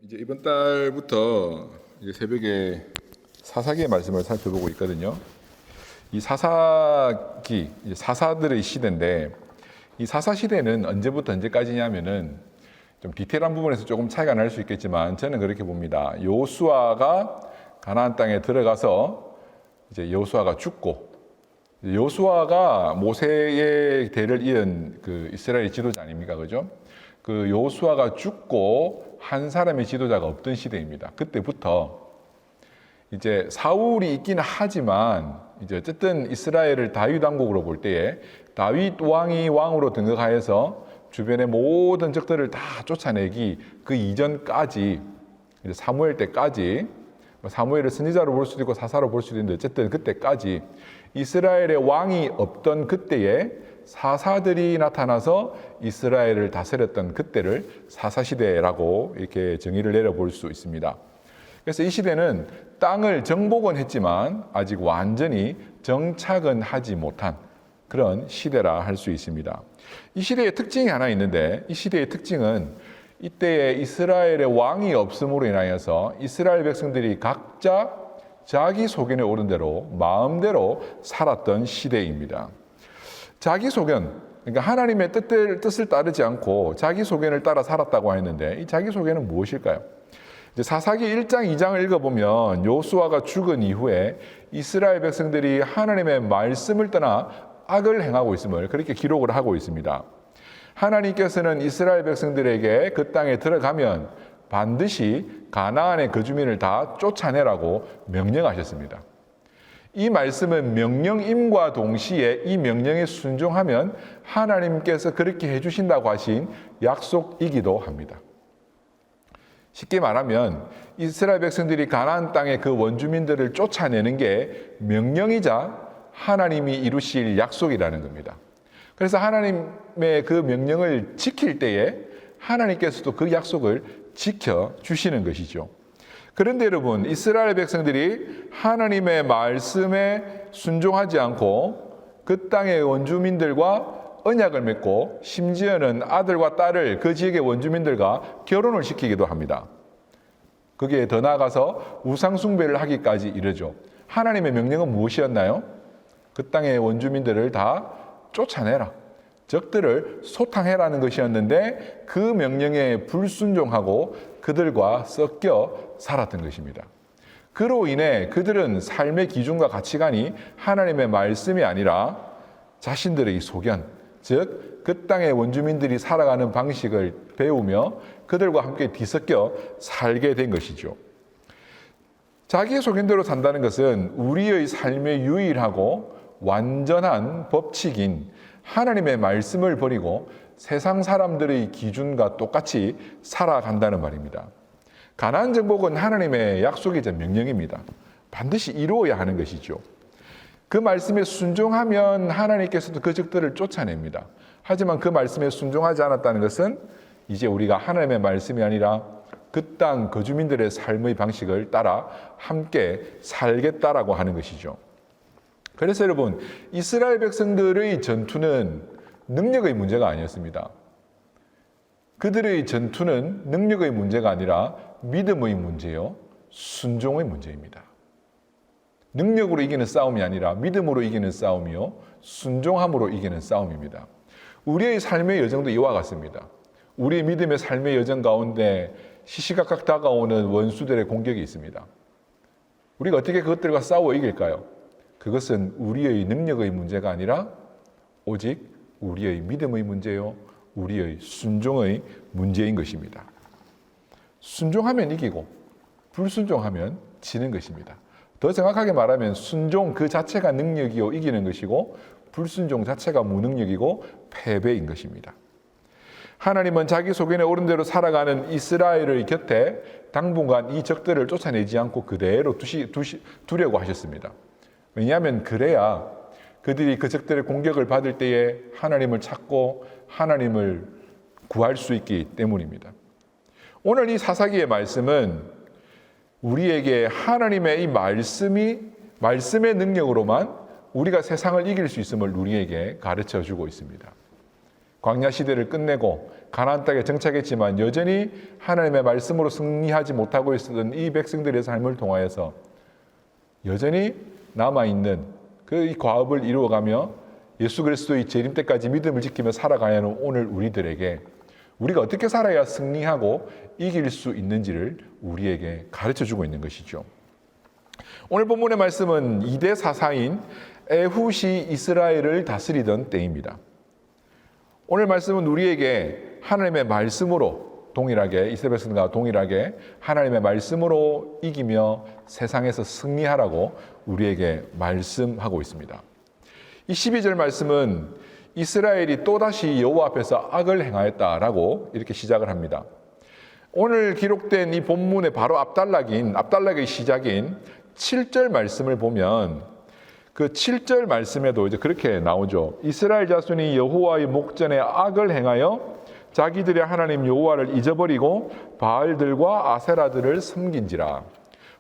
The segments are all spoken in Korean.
이제 이번 달부터 이제 새벽에 사사기의 말씀을 살펴보고 있거든요. 이 사사기, 이제 사사들의 시대인데, 이 사사 시대는 언제부터 언제까지냐면은 좀 디테일한 부분에서 조금 차이가 날 수 있겠지만 저는 그렇게 봅니다. 여호수아가 가나안 땅에 들어가서 이제 여호수아가 죽고, 여호수아가 모세의 대를 이은 그 이스라엘 지도자 아닙니까, 그죠? 그 여호수아가 죽고 한 사람의 지도자가 없던 시대입니다. 그때부터 이제 사울이 있기는 하지만 이제 어쨌든 이스라엘을 다윗 왕국으로 볼 때에 다윗 왕이 왕으로 등극하여서 주변의 모든 적들을 다 쫓아내기 그 이전까지 이제 사무엘 때까지, 사무엘을 선지자로 볼 수도 있고 사사로 볼 수도 있는데 어쨌든 그때까지 이스라엘의 왕이 없던 그때에 사사들이 나타나서 이스라엘을 다스렸던 그때를 사사시대라고 이렇게 정의를 내려볼 수 있습니다. 그래서 이 시대는 땅을 정복은 했지만 아직 완전히 정착은 하지 못한 그런 시대라 할 수 있습니다. 이 시대의 특징이 하나 있는데, 이 시대의 특징은 이때에 이스라엘의 왕이 없음으로 인하여서 이스라엘 백성들이 각자 자기 소견에 오른 대로 마음대로 살았던 시대입니다. 자기 소견, 그러니까 하나님의 뜻을 따르지 않고 자기 소견을 따라 살았다고 했는데, 이 자기 소견은 무엇일까요? 이제 사사기 1장, 2장을 읽어보면 여호수아가 죽은 이후에 이스라엘 백성들이 하나님의 말씀을 떠나 악을 행하고 있음을 그렇게 기록을 하고 있습니다. 하나님께서는 이스라엘 백성들에게 그 땅에 들어가면 반드시 가나안의 거주민을 다 쫓아내라고 명령하셨습니다. 이 말씀은 명령임과 동시에 이 명령에 순종하면 하나님께서 그렇게 해주신다고 하신 약속이기도 합니다. 쉽게 말하면 이스라엘 백성들이 가나안 땅의 그 원주민들을 쫓아내는 게 명령이자 하나님이 이루실 약속이라는 겁니다. 그래서 하나님의 그 명령을 지킬 때에 하나님께서도 그 약속을 지켜주시는 것이죠. 그런데 여러분, 이스라엘 백성들이 하나님의 말씀에 순종하지 않고 그 땅의 원주민들과 언약을 맺고 심지어는 아들과 딸을 그 지역의 원주민들과 결혼을 시키기도 합니다. 그게 더 나아가서 우상숭배를 하기까지 이르죠. 하나님의 명령은 무엇이었나요? 그 땅의 원주민들을 다 쫓아내라, 적들을 소탕해라는 것이었는데 그 명령에 불순종하고 그들과 섞여 살았던 것입니다. 그로 인해 그들은 삶의 기준과 가치관이 하나님의 말씀이 아니라 자신들의 소견, 즉 그 땅의 원주민들이 살아가는 방식을 배우며 그들과 함께 뒤섞여 살게 된 것이죠. 자기의 소견대로 산다는 것은 우리의 삶의 유일하고 완전한 법칙인 하나님의 말씀을 버리고 세상 사람들의 기준과 똑같이 살아간다는 말입니다. 가나안 정복은 하나님의 약속이자 명령입니다. 반드시 이루어야 하는 것이죠. 그 말씀에 순종하면 하나님께서도 그 적들을 쫓아냅니다. 하지만 그 말씀에 순종하지 않았다는 것은 이제 우리가 하나님의 말씀이 아니라 그 땅 거주민들의 삶의 방식을 따라 함께 살겠다라고 하는 것이죠. 그래서 여러분, 이스라엘 백성들의 전투는 능력의 문제가 아니었습니다. 그들의 전투는 능력의 문제가 아니라 믿음의 문제요, 순종의 문제입니다. 능력으로 이기는 싸움이 아니라 믿음으로 이기는 싸움이요, 순종함으로 이기는 싸움입니다. 우리의 삶의 여정도 이와 같습니다. 우리의 믿음의 삶의 여정 가운데 시시각각 다가오는 원수들의 공격이 있습니다. 우리가 어떻게 그것들과 싸워 이길까요? 그것은 우리의 능력의 문제가 아니라 오직 우리의 믿음의 문제요, 우리의 순종의 문제인 것입니다. 순종하면 이기고 불순종하면 지는 것입니다. 더 정확하게 말하면 순종 그 자체가 능력이요 이기는 것이고 불순종 자체가 무능력이고 패배인 것입니다. 하나님은 자기 소견에 오른 대로 살아가는 이스라엘의 곁에 당분간 이 적들을 쫓아내지 않고 그대로 두려고 하셨습니다. 왜냐하면 그래야 그들이 그 적들의 공격을 받을 때에 하나님을 찾고 하나님을 구할 수 있기 때문입니다. 오늘 이 사사기의 말씀은 우리에게 하나님의 이 말씀의 능력으로만 우리가 세상을 이길 수 있음을 우리에게 가르쳐 주고 있습니다. 광야 시대를 끝내고 가나안 땅에 정착했지만 여전히 하나님의 말씀으로 승리하지 못하고 있었던 이 백성들의 삶을 통하여서 여전히 남아있는 그 과업을 이루어가며 예수 그리스도의 재림 때까지 믿음을 지키며 살아가야 하는 오늘 우리들에게 우리가 어떻게 살아야 승리하고 이길 수 있는지를 우리에게 가르쳐주고 있는 것이죠. 오늘 본문의 말씀은 2대 사사인 에훗이 이스라엘을 다스리던 때입니다. 오늘 말씀은 우리에게 하나님의 말씀으로 동일하게 이스라엘 백성과 동일하게 하나님의 말씀으로 이기며 세상에서 승리하라고 우리에게 말씀하고 있습니다. 이 12절 말씀은 이스라엘이 또다시 여호와 앞에서 악을 행하였다라고 이렇게 시작을 합니다. 오늘 기록된 이 본문의 바로 앞단락의 시작인 7절 말씀을 보면 그 7절 말씀에도 이제 그렇게 나오죠. 이스라엘 자손이 여호와의 목전에 악을 행하여 자기들의 하나님 여호와를 잊어버리고 바알들과 아세라들을 섬긴지라.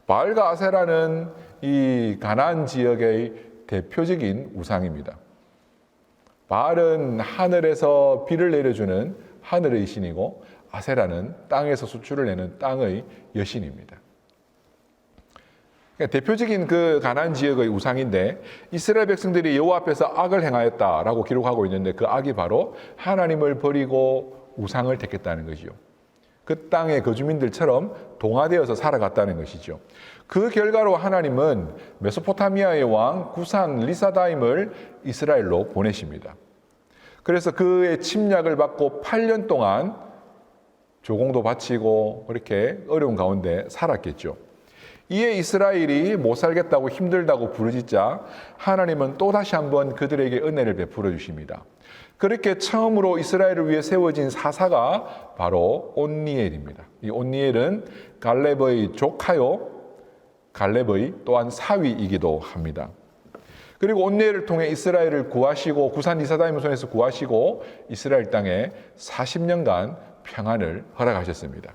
바알과 아세라는 이 가나안 지역의 대표적인 우상입니다. 바알은 하늘에서 비를 내려주는 하늘의 신이고 아세라는 땅에서 수출을 내는 땅의 여신입니다. 그러니까 대표적인 그 가나안 지역의 우상인데 이스라엘 백성들이 여호와 앞에서 악을 행하였다라고 기록하고 있는데 그 악이 바로 하나님을 버리고 우상을 택했다는 것이죠. 그 땅의 거주민들처럼 동화되어서 살아갔다는 것이죠. 그 결과로 하나님은 메소포타미아의 왕 구산 리사다임을 이스라엘로 보내십니다. 그래서 그의 침략을 받고 8년 동안 조공도 바치고 그렇게 어려운 가운데 살았겠죠. 이에 이스라엘이 못 살겠다고 힘들다고 부르짖자 하나님은 또다시 한번 그들에게 은혜를 베풀어 주십니다. 그렇게 처음으로 이스라엘을 위해 세워진 사사가 바로 온니엘입니다. 이 온니엘은 갈렙의 조카요, 갈렙의 또한 사위이기도 합니다. 그리고 온니엘을 통해 이스라엘을 구하시고 구산 리사다임 손에서 구하시고 이스라엘 땅에 40년간 평안을 허락하셨습니다.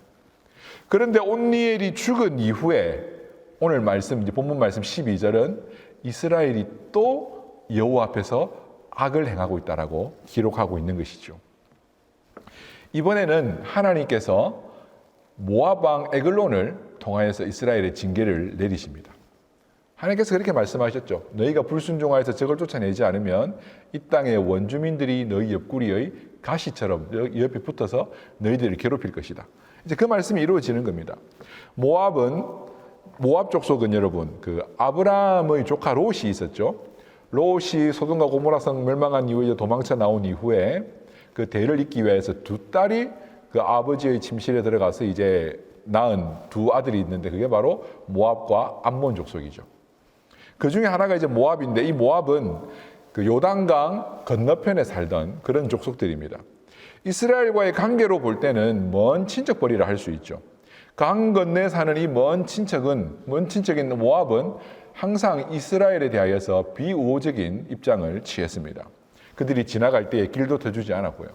그런데 온니엘이 죽은 이후에 오늘 말씀, 이제 본문 말씀 12절은 이스라엘이 또 여호와 앞에서 악을 행하고 있다라고 기록하고 있는 것이죠. 이번에는 하나님께서 모압 왕 에글론을 통하여서 이스라엘의 징계를 내리십니다. 하나님께서 그렇게 말씀하셨죠. 너희가 불순종하여서 적을 쫓아내지 않으면 이 땅의 원주민들이 너희 옆구리의 가시처럼 옆에 붙어서 너희들을 괴롭힐 것이다. 이제 그 말씀이 이루어지는 겁니다. 모압 족속은 여러분 그 아브라함의 조카 롯이 있었죠. 롯이 소돔과 고모라성 멸망한 이후에 도망쳐 나온 이후에 그 대를 잇기 위해서 두 딸이 그 아버지의 침실에 들어가서 이제 낳은 두 아들이 있는데 그게 바로 모압과 암몬 족속이죠. 그 중에 하나가 이제 모압인데 이 모압은 그 요단강 건너편에 살던 그런 족속들입니다. 이스라엘과의 관계로 볼 때는 먼 친척벌이라 할 수 있죠. 강 건너에 사는 이 먼 친척인 모압은 항상 이스라엘에 대하여서 비우호적인 입장을 취했습니다. 그들이 지나갈 때에 길도 터주지 않았고요.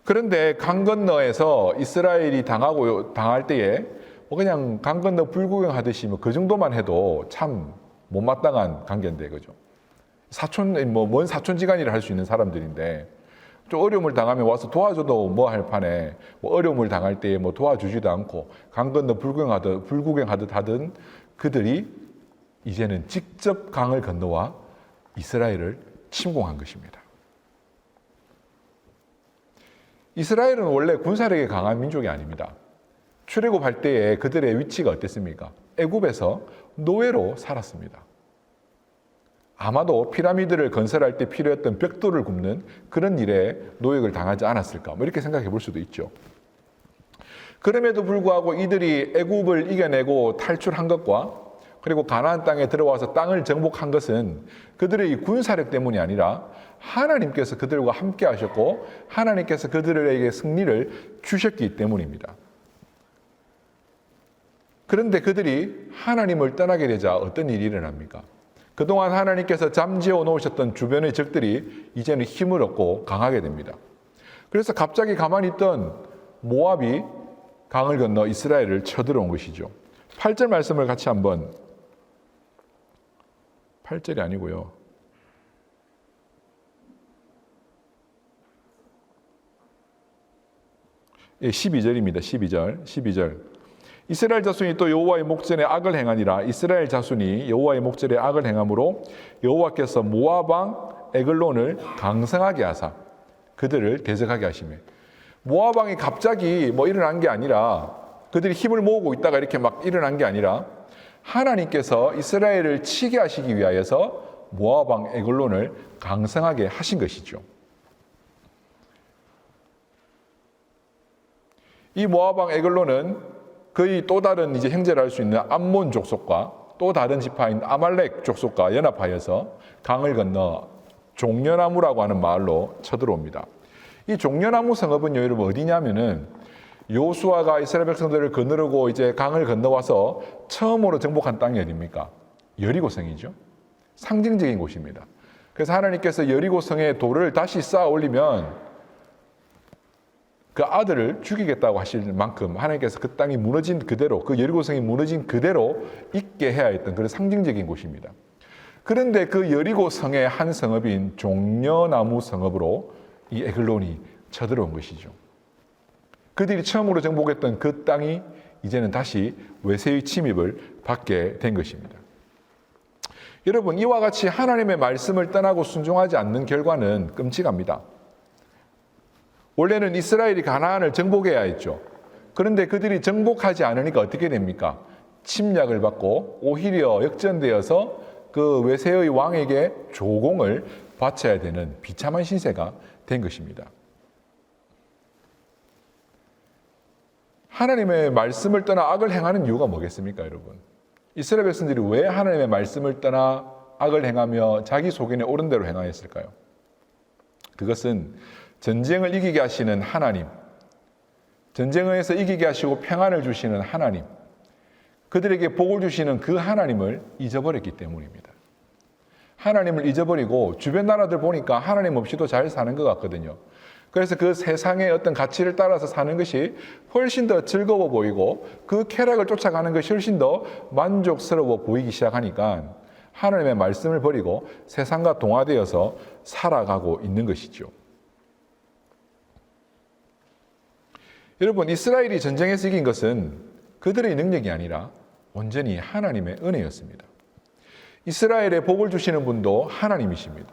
그런데 강 건너에서 이스라엘이 당할 때에 그냥 강 건너 불구경하듯이 그 정도만 해도 참 못마땅한 관계인데 그죠. 먼 사촌지간이라 할 수 있는 사람들인데 좀 어려움을 당하면 와서 도와줘도 뭐 할 판에 어려움을 당할 때에 도와주지도 않고 강 건너 불구경하듯 하던 그들이 이제는 직접 강을 건너와 이스라엘을 침공한 것입니다. 이스라엘은 원래 군사력이 강한 민족이 아닙니다. 출애굽할 때에 그들의 위치가 어땠습니까? 애굽에서 노예로 살았습니다. 아마도 피라미드를 건설할 때 필요했던 벽돌을 굽는 그런 일에 노역을 당하지 않았을까 이렇게 생각해 볼 수도 있죠. 그럼에도 불구하고 이들이 애굽을 이겨내고 탈출한 것과 그리고 가나안 땅에 들어와서 땅을 정복한 것은 그들의 군사력 때문이 아니라 하나님께서 그들과 함께 하셨고 하나님께서 그들에게 승리를 주셨기 때문입니다. 그런데 그들이 하나님을 떠나게 되자 어떤 일이 일어납니까? 그동안 하나님께서 잠재워 놓으셨던 주변의 적들이 이제는 힘을 얻고 강하게 됩니다. 그래서 갑자기 가만히 있던 모압이 강을 건너 이스라엘을 쳐들어온 것이죠. 8절 말씀을 같이 한번 8절이 아니고요. 예, 12절입니다. 12절. 이스라엘 자손이 또 여호와의 목전에 악을 행하니라. 이스라엘 자손이 여호와의 목전에 악을 행함으로 여호와께서 모압 왕 에글론을 강성하게 하사 그들을 대적하게 하시며, 모압 왕이 갑자기 뭐 일어난 게 아니라, 그들이 힘을 모으고 있다가 이렇게 막 일어난 게 아니라, 하나님께서 이스라엘을 치게 하시기 위하여서 모압 왕 에글론을 강성하게 하신 것이죠. 이 모압 왕 에글론은 거의 또 다른 이제 형제를 할 수 있는 암몬 족속과 또 다른 지파인 아말렉 족속과 연합하여서 강을 건너 종려나무라고 하는 마을로 쳐들어옵니다. 이 종려나무 성읍은요, 여러분 어디냐면은 요수아가 이스라엘 백성들을 거느르고 이제 강을 건너와서 처음으로 정복한 땅이 어디입니까? 여리고성이죠. 상징적인 곳입니다. 그래서 하나님께서 여리고성에 돌을 다시 쌓아 올리면 그 아들을 죽이겠다고 하실 만큼 하나님께서 그 땅이 무너진 그대로, 그 여리고성이 무너진 그대로 있게 해야 했던 그런 상징적인 곳입니다. 그런데 그 여리고성의 한 성읍인 종려나무 성읍으로 이 에글론이 쳐들어온 것이죠. 그들이 처음으로 정복했던 그 땅이 이제는 다시 외세의 침입을 받게 된 것입니다. 여러분, 이와 같이 하나님의 말씀을 떠나고 순종하지 않는 결과는 끔찍합니다. 원래는 이스라엘이 가나안을 정복해야 했죠. 그런데 그들이 정복하지 않으니까 어떻게 됩니까? 침략을 받고 오히려 역전되어서 그 외세의 왕에게 조공을 바쳐야 되는 비참한 신세가 된 것입니다. 하나님의 말씀을 떠나 악을 행하는 이유가 뭐겠습니까, 여러분? 이스라엘 백성들이 왜 하나님의 말씀을 떠나 악을 행하며 자기 소견에 옳은 대로 행하였을까요? 그것은 전쟁을 이기게 하시는 하나님, 전쟁에서 이기게 하시고 평안을 주시는 하나님, 그들에게 복을 주시는 그 하나님을 잊어버렸기 때문입니다. 하나님을 잊어버리고 주변 나라들 보니까 하나님 없이도 잘 사는 것 같거든요. 그래서 그 세상의 어떤 가치를 따라서 사는 것이 훨씬 더 즐거워 보이고 그 쾌락을 쫓아가는 것이 훨씬 더 만족스러워 보이기 시작하니까 하나님의 말씀을 버리고 세상과 동화되어서 살아가고 있는 것이죠. 여러분, 이스라엘이 전쟁에서 이긴 것은 그들의 능력이 아니라 온전히 하나님의 은혜였습니다. 이스라엘에 복을 주시는 분도 하나님이십니다.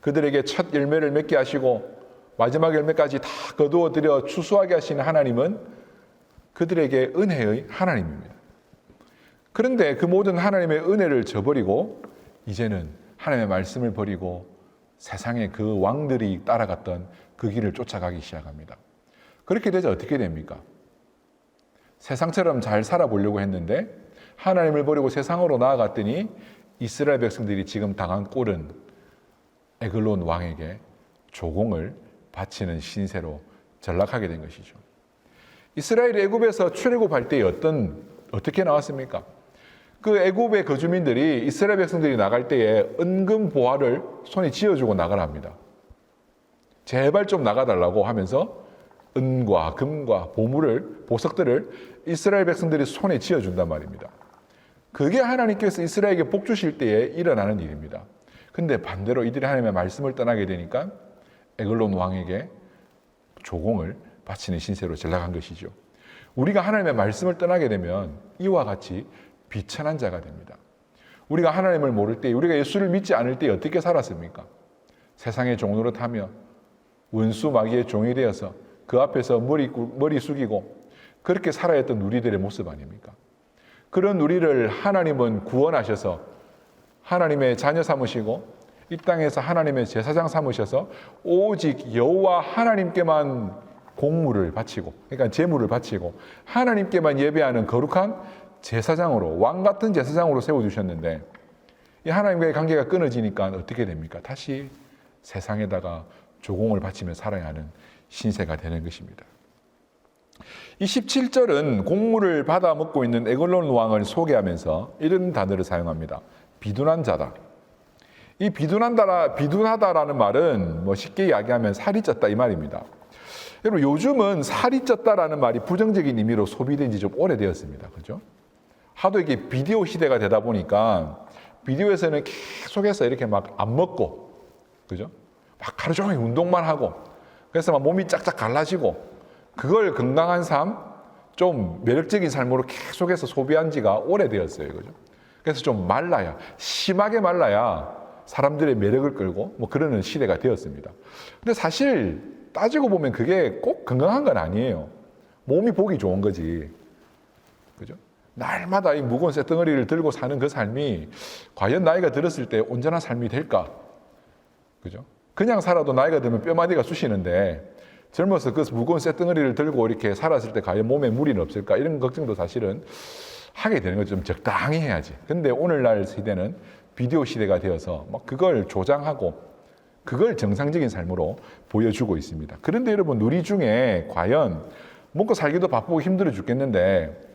그들에게 첫 열매를 맺게 하시고 마지막 열매까지 다 거두어 들여 추수하게 하시는 하나님은 그들에게 은혜의 하나님입니다. 그런데 그 모든 하나님의 은혜를 저버리고 이제는 하나님의 말씀을 버리고 세상의 그 왕들이 따라갔던 그 길을 쫓아가기 시작합니다. 그렇게 되자 어떻게 됩니까? 세상처럼 잘 살아보려고 했는데 하나님을 버리고 세상으로 나아갔더니 이스라엘 백성들이 지금 당한 꼴은 에글론 왕에게 조공을 바치는 신세로 전락하게 된 것이죠. 이스라엘이 애굽에서 출애굽할 때 어떻게 나왔습니까? 그 애굽의 거주민들이 이스라엘 백성들이 나갈 때에 은금 보화를 손에 쥐어주고 나가라 합니다. 제발 좀 나가달라고 하면서 은과 금과 보석들을 이스라엘 백성들이 손에 쥐어준단 말입니다. 그게 하나님께서 이스라엘에게 복 주실 때에 일어나는 일입니다. 근데 반대로 이들이 하나님의 말씀을 떠나게 되니까 에글론 왕에게 조공을 바치는 신세로 전락한 것이죠. 우리가 하나님의 말씀을 떠나게 되면 이와 같이 비천한 자가 됩니다. 우리가 하나님을 모를 때, 우리가 예수를 믿지 않을 때 어떻게 살았습니까? 세상의 종로를 타며 원수 마귀의 종이 되어서 그 앞에서 머리 숙이고 그렇게 살아야 했던 우리들의 모습 아닙니까? 그런 우리를 하나님은 구원하셔서 하나님의 자녀 삼으시고 이 땅에서 하나님의 제사장 삼으셔서 오직 여호와 하나님께만 공물을 바치고, 그러니까 제물을 바치고 하나님께만 예배하는 거룩한 제사장으로, 왕 같은 제사장으로 세워주셨는데 이 하나님과의 관계가 끊어지니까 어떻게 됩니까? 다시 세상에다가 조공을 바치며 살아야 하는 신세가 되는 것입니다. 이 17절은 곡물을 받아 먹고 있는 에글론 왕을 소개하면서 이런 단어를 사용합니다. 비둔한 자다. 이 비둔하다라는 말은 뭐 쉽게 이야기하면 살이 쪘다 이 말입니다. 여러분, 요즘은 살이 쪘다라는 말이 부정적인 의미로 소비된 지 좀 오래되었습니다. 그죠? 하도 이게 비디오 시대가 되다 보니까 비디오에서는 계속해서 이렇게 막 안 먹고, 그죠? 막 하루 종일 운동만 하고, 그래서 막 몸이 짝짝 갈라지고, 그걸 건강한 삶, 좀 매력적인 삶으로 계속해서 소비한 지가 오래되었어요. 그죠? 그래서 좀 말라야, 심하게 말라야 사람들의 매력을 끌고 뭐 그러는 시대가 되었습니다. 근데 사실 따지고 보면 그게 꼭 건강한 건 아니에요. 몸이 보기 좋은 거지. 그죠? 날마다 이 무거운 쇳덩어리를 들고 사는 그 삶이 과연 나이가 들었을 때 온전한 삶이 될까? 그죠? 그냥 살아도 나이가 들면 뼈마디가 쑤시는데 젊어서 그 무거운 쇳덩어리를 들고 이렇게 살았을 때 과연 몸에 무리는 없을까? 이런 걱정도 사실은 하게 되는 거죠. 좀 적당히 해야지. 근데 오늘날 시대는 비디오 시대가 되어서 막 그걸 조장하고 그걸 정상적인 삶으로 보여주고 있습니다. 그런데 여러분, 우리 중에 과연 먹고 살기도 바쁘고 힘들어 죽겠는데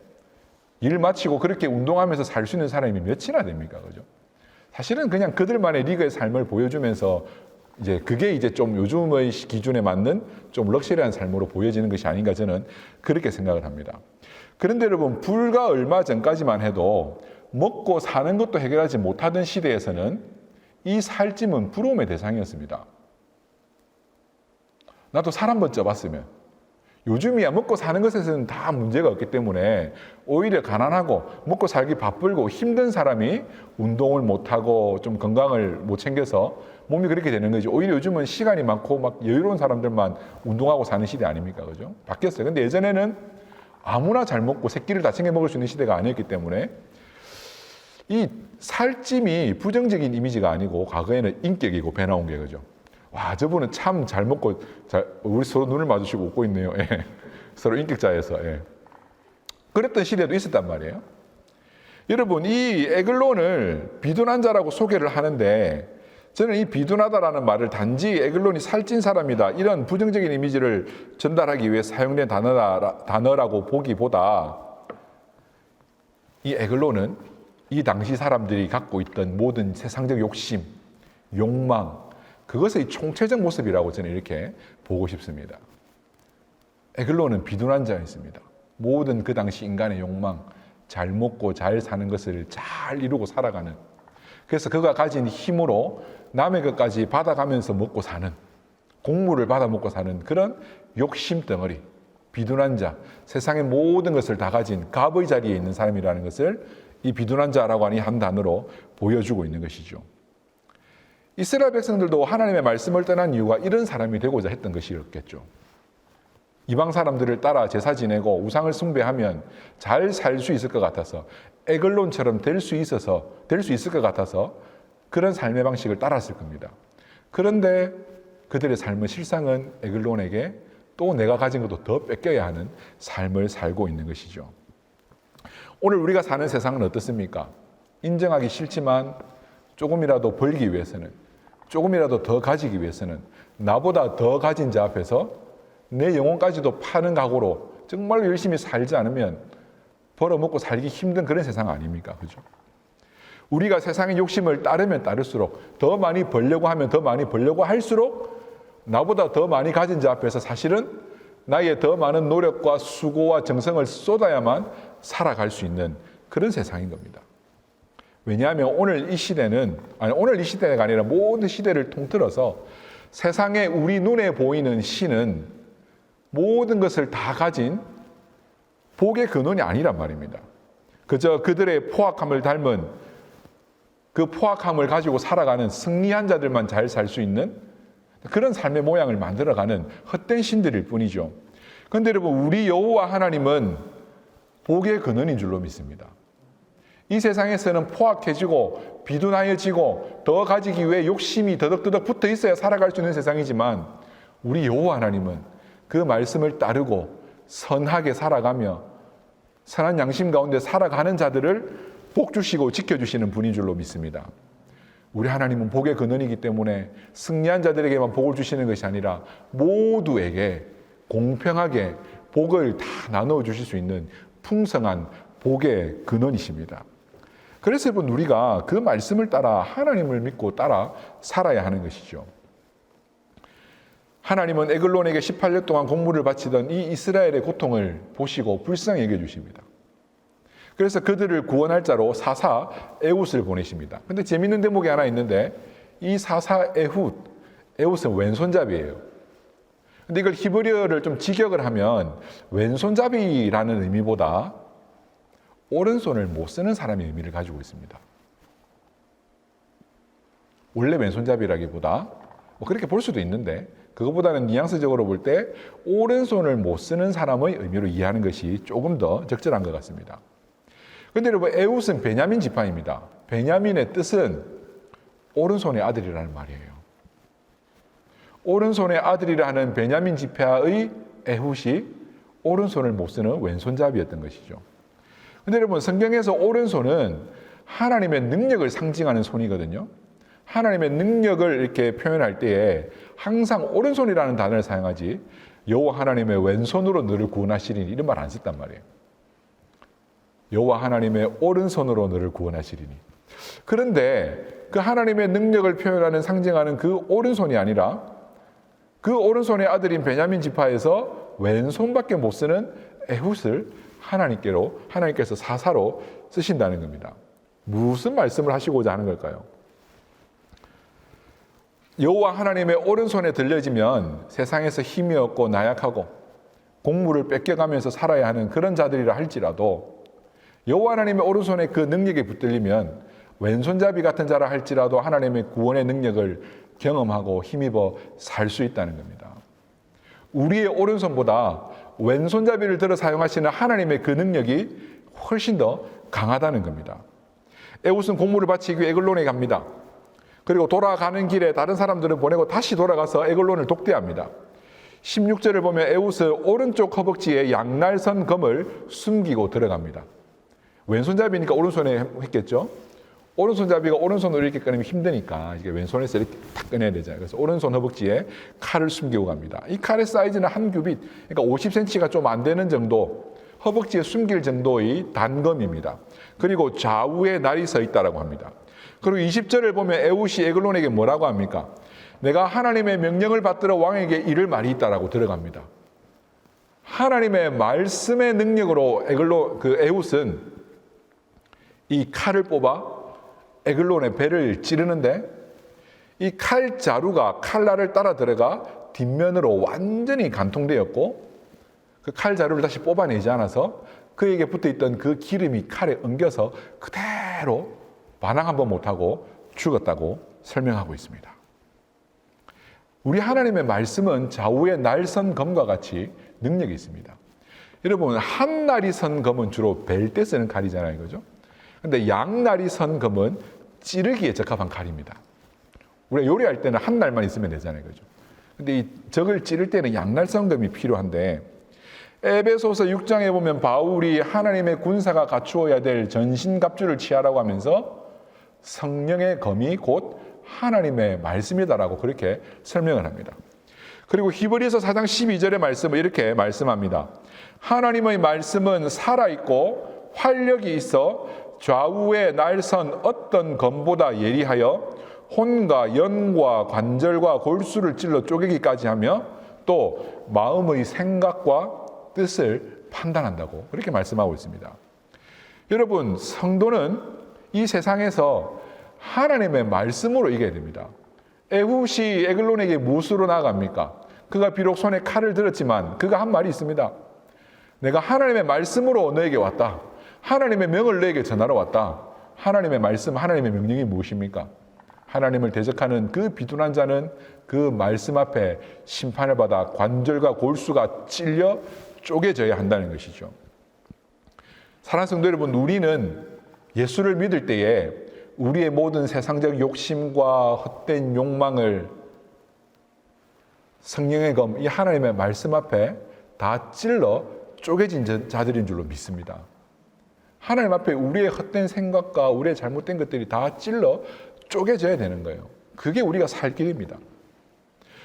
일 마치고 그렇게 운동하면서 살 수 있는 사람이 몇이나 됩니까? 그죠? 사실은 그냥 그들만의 리그의 삶을 보여주면서 이제 그게 이제 좀 요즘의 기준에 맞는 좀 럭셔리한 삶으로 보여지는 것이 아닌가 저는 그렇게 생각을 합니다. 그런데 여러분, 불과 얼마 전까지만 해도 먹고 사는 것도 해결하지 못하던 시대에서는 이 살찜은 부러움의 대상이었습니다. 나도 살 한번 쪄봤으면. 요즘이야 먹고 사는 것에서는 다 문제가 없기 때문에 오히려 가난하고 먹고 살기 바쁘고 힘든 사람이 운동을 못하고 좀 건강을 못 챙겨서 몸이 그렇게 되는 거지. 오히려 요즘은 시간이 많고 막 여유로운 사람들만 운동하고 사는 시대 아닙니까? 그죠? 바뀌었어요. 근데 예전에는 아무나 잘 먹고 새끼를 다 챙겨 먹을 수 있는 시대가 아니었기 때문에 이 살찜이 부정적인 이미지가 아니고 과거에는 인격이고 배 나온 게 그죠. 와, 저분은 참 잘 먹고 우리 서로 눈을 마주치고 웃고 있네요. 예. 서로 인격자에서. 예. 그랬던 시대도 있었단 말이에요. 여러분, 이 에글론을 비둔한 자라고 소개를 하는데 저는 이 비둔하다라는 말을 단지 에글론이 살찐 사람이다 이런 부정적인 이미지를 전달하기 위해 사용된 단어라고 보기보다 이 에글론은 이 당시 사람들이 갖고 있던 모든 세상적 욕심, 욕망, 그것의 총체적 모습이라고 저는 이렇게 보고 싶습니다. 에글론은 비둔한 자였습니다. 모든 그 당시 인간의 욕망, 잘 먹고 잘 사는 것을 잘 이루고 살아가는, 그래서 그가 가진 힘으로 남의 것까지 받아가면서 먹고 사는, 곡물을 받아 먹고 사는 그런 욕심 덩어리, 비둔한 자, 세상의 모든 것을 다 가진 갑의 자리에 있는 사람이라는 것을 이 비둔한 자라고 하는 한 단어로 보여주고 있는 것이죠. 이스라엘 백성들도 하나님의 말씀을 떠난 이유가 이런 사람이 되고자 했던 것이었겠죠. 이방 사람들을 따라 제사 지내고 우상을 숭배하면 잘 살 수 있을 것 같아서, 에글론처럼 될 수 있을 것 같아서 그런 삶의 방식을 따랐을 겁니다. 그런데 그들의 삶은 실상은 에글론에게 또 내가 가진 것도 더 뺏겨야 하는 삶을 살고 있는 것이죠. 오늘 우리가 사는 세상은 어떻습니까? 인정하기 싫지만 조금이라도 벌기 위해서는, 조금이라도 더 가지기 위해서는 나보다 더 가진 자 앞에서 내 영혼까지도 파는 각오로 정말로 열심히 살지 않으면 벌어먹고 살기 힘든 그런 세상 아닙니까? 그죠? 우리가 세상의 욕심을 따르면 따를수록, 더 많이 벌려고 하면 더 많이 벌려고 할수록 나보다 더 많이 가진 자 앞에서 사실은 나의 더 많은 노력과 수고와 정성을 쏟아야만 살아갈 수 있는 그런 세상인 겁니다. 왜냐하면 오늘 이 시대가 아니라 모든 시대를 통틀어서 세상에 우리 눈에 보이는 신은 모든 것을 다 가진 복의 근원이 아니란 말입니다. 그저 그들의 포악함을 닮은, 그 포악함을 가지고 살아가는 승리한 자들만 잘 살 수 있는 그런 삶의 모양을 만들어가는 헛된 신들일 뿐이죠. 그런데 여러분, 우리 여호와 하나님은 복의 근원인 줄로 믿습니다. 이 세상에서는 포악해지고 비둔하여지고 더 가지기 위해 욕심이 더덕더덕 붙어 있어야 살아갈 수 있는 세상이지만, 우리 여호와 하나님은 그 말씀을 따르고 선하게 살아가며 선한 양심 가운데 살아가는 자들을 복 주시고 지켜주시는 분인 줄로 믿습니다. 우리 하나님은 복의 근원이기 때문에 승리한 자들에게만 복을 주시는 것이 아니라 모두에게 공평하게 복을 다 나누어 주실 수 있는 풍성한 복의 근원이십니다. 그래서 여러분, 우리가 그 말씀을 따라 하나님을 믿고 따라 살아야 하는 것이죠. 하나님은 에글론에게 18년 동안 곡물을 바치던 이 이스라엘의 고통을 보시고 불쌍히 여겨주십니다. 그래서 그들을 구원할 자로 사사 에훗을 보내십니다. 근데 재밌는 대목이 하나 있는데, 이 사사 에훗은 왼손잡이에요. 근데 이걸 히브리어를 좀 직역을 하면 왼손잡이라는 의미보다 오른손을 못 쓰는 사람의 의미를 가지고 있습니다. 원래 왼손잡이라기보다 그렇게 볼 수도 있는데 그것보다는 뉘앙스적으로 볼 때 오른손을 못 쓰는 사람의 의미로 이해하는 것이 조금 더 적절한 것 같습니다. 그런데 여러분, 에훗은 베냐민 지파입니다. 베냐민의 뜻은 오른손의 아들이라는 말이에요. 오른손의 아들이라는 베냐민 지파의 에훗이 오른손을 못 쓰는 왼손잡이였던 것이죠. 그런데 여러분, 성경에서 오른손은 하나님의 능력을 상징하는 손이거든요. 하나님의 능력을 이렇게 표현할 때에 항상 오른손이라는 단어를 사용하지 여호와 하나님의 왼손으로 너를 구원하시리니 이런 말 안 썼단 말이에요. 여호와 하나님의 오른손으로 너를 구원하시리니. 그런데 그 하나님의 능력을 표현하는 상징하는 그 오른손이 아니라 그 오른손의 아들인 베냐민 지파에서 왼손밖에 못 쓰는 에훗을 하나님께서 사사로 쓰신다는 겁니다. 무슨 말씀을 하시고자 하는 걸까요? 여호와 하나님의 오른손에 들려지면 세상에서 힘이 없고 나약하고 공물을 뺏겨가면서 살아야 하는 그런 자들이라 할지라도 여호와 하나님의 오른손에 그 능력이 붙들리면 왼손잡이 같은 자라 할지라도 하나님의 구원의 능력을 경험하고 힘입어 살 수 있다는 겁니다. 우리의 오른손보다 왼손잡이를 들어 사용하시는 하나님의 그 능력이 훨씬 더 강하다는 겁니다. 에훗은 공물을 바치기 위해 에글론에 갑니다. 그리고 돌아가는 길에 다른 사람들을 보내고 다시 돌아가서 에글론을 독대합니다. 16절을 보면 에훗은 오른쪽 허벅지에 양날선 검을 숨기고 들어갑니다. 왼손잡이니까 오른손에 했겠죠. 오른손잡이가 오른손으로 이렇게 꺼내면 힘드니까 이게 왼손에서 이렇게 탁 꺼내야 되잖아요. 그래서 오른손 허벅지에 칼을 숨기고 갑니다. 이 칼의 사이즈는 한 규빗, 그러니까 50cm가 좀 안 되는 정도, 허벅지에 숨길 정도의 단검입니다. 그리고 좌우에 날이 서 있다라고 합니다. 그리고 20절을 보면 에훗이 에글론에게 뭐라고 합니까? 내가 하나님의 명령을 받들어 왕에게 이를 말이 있다라고 들어갑니다. 하나님의 말씀의 능력으로 에훗은 이 칼을 뽑아 에글론의 배를 찌르는데 이 칼자루가 칼날을 따라 들어가 뒷면으로 완전히 간통되었고 그 칼자루를 다시 뽑아내지 않아서 그에게 붙어있던 그 기름이 칼에 엉겨서 그대로 반항 한번 못하고 죽었다고 설명하고 있습니다. 우리 하나님의 말씀은 좌우의 날선 검과 같이 능력이 있습니다. 여러분, 한 날이 선 검은 주로 벨 때 쓰는 칼이잖아요, 그죠? 근데 양날이 선 검은 찌르기에 적합한 칼입니다. 우리가 요리할 때는 한 날만 있으면 되잖아요, 그죠? 근데 이 적을 찌를 때는 양날 선 검이 필요한데 에베소서 6장에 보면 바울이 하나님의 군사가 갖추어야 될 전신갑주를 취하라고 하면서 성령의 검이 곧 하나님의 말씀이다라고 그렇게 설명을 합니다. 그리고 히브리서 4장 12절의 말씀을 이렇게 말씀합니다. 하나님의 말씀은 살아있고 활력이 있어 좌우에 날선 어떤 검보다 예리하여 혼과 연과 관절과 골수를 찔러 쪼개기까지 하며 또 마음의 생각과 뜻을 판단한다고 그렇게 말씀하고 있습니다. 여러분, 성도는 이 세상에서 하나님의 말씀으로 이겨야 됩니다. 에훗이 에글론에게 무엇으로 나아갑니까? 그가 비록 손에 칼을 들었지만 그가 한 말이 있습니다. 내가 하나님의 말씀으로 너에게 왔다. 하나님의 명을 너에게 전하러 왔다. 하나님의 말씀, 하나님의 명령이 무엇입니까? 하나님을 대적하는 그 비둔한 자는 그 말씀 앞에 심판을 받아 관절과 골수가 찔려 쪼개져야 한다는 것이죠. 사랑하는 성도 여러분, 우리는 예수를 믿을 때에 우리의 모든 세상적 욕심과 헛된 욕망을 성령의 검, 이 하나님의 말씀 앞에 다 찔러 쪼개진 자들인 줄로 믿습니다. 하나님 앞에 우리의 헛된 생각과 우리의 잘못된 것들이 다 찔러 쪼개져야 되는 거예요. 그게 우리가 살 길입니다.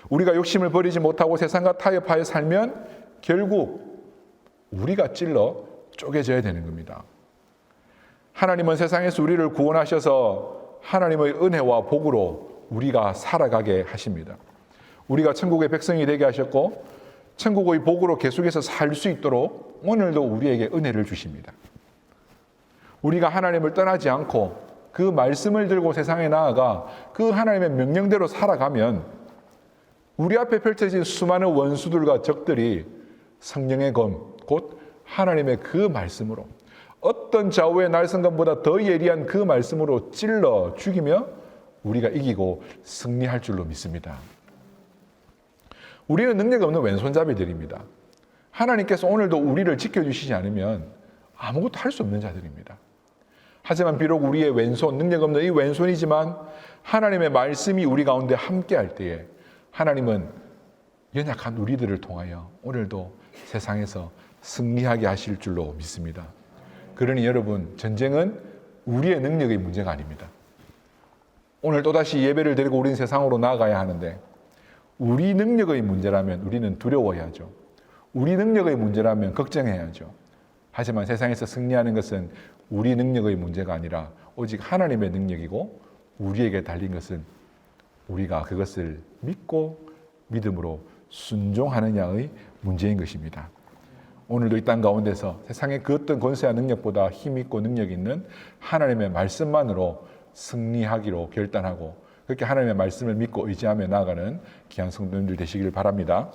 우리가 욕심을 버리지 못하고 세상과 타협하여 살면 결국 우리가 찔러 쪼개져야 되는 겁니다. 하나님은 세상에서 우리를 구원하셔서 하나님의 은혜와 복으로 우리가 살아가게 하십니다. 우리가 천국의 백성이 되게 하셨고 천국의 복으로 계속해서 살 수 있도록 오늘도 우리에게 은혜를 주십니다. 우리가 하나님을 떠나지 않고 그 말씀을 들고 세상에 나아가 그 하나님의 명령대로 살아가면 우리 앞에 펼쳐진 수많은 원수들과 적들이 성령의 검, 곧 하나님의 그 말씀으로 어떤 좌우의 날성검보다 더 예리한 그 말씀으로 찔러 죽이며 우리가 이기고 승리할 줄로 믿습니다. 우리는 능력 없는 왼손잡이들입니다. 하나님께서 오늘도 우리를 지켜주시지 않으면 아무것도 할 수 없는 자들입니다. 하지만 비록 우리의 왼손, 능력 없는 이 왼손이지만 하나님의 말씀이 우리 가운데 함께할 때에 하나님은 연약한 우리들을 통하여 오늘도 세상에서 승리하게 하실 줄로 믿습니다. 그러니 여러분, 전쟁은 우리의 능력의 문제가 아닙니다. 오늘 또다시 예배를 드리고 우리는 세상으로 나아가야 하는데 우리 능력의 문제라면 우리는 두려워해야죠. 우리 능력의 문제라면 걱정해야죠. 하지만 세상에서 승리하는 것은 우리 능력의 문제가 아니라 오직 하나님의 능력이고 우리에게 달린 것은 우리가 그것을 믿고 믿음으로 순종하느냐의 문제인 것입니다. 오늘도 이 땅 가운데서 세상의 그 어떤 권세와 능력보다 힘있고 능력 있는 하나님의 말씀만으로 승리하기로 결단하고 그렇게 하나님의 말씀을 믿고 의지하며 나아가는 귀한 성도님들 되시길 바랍니다.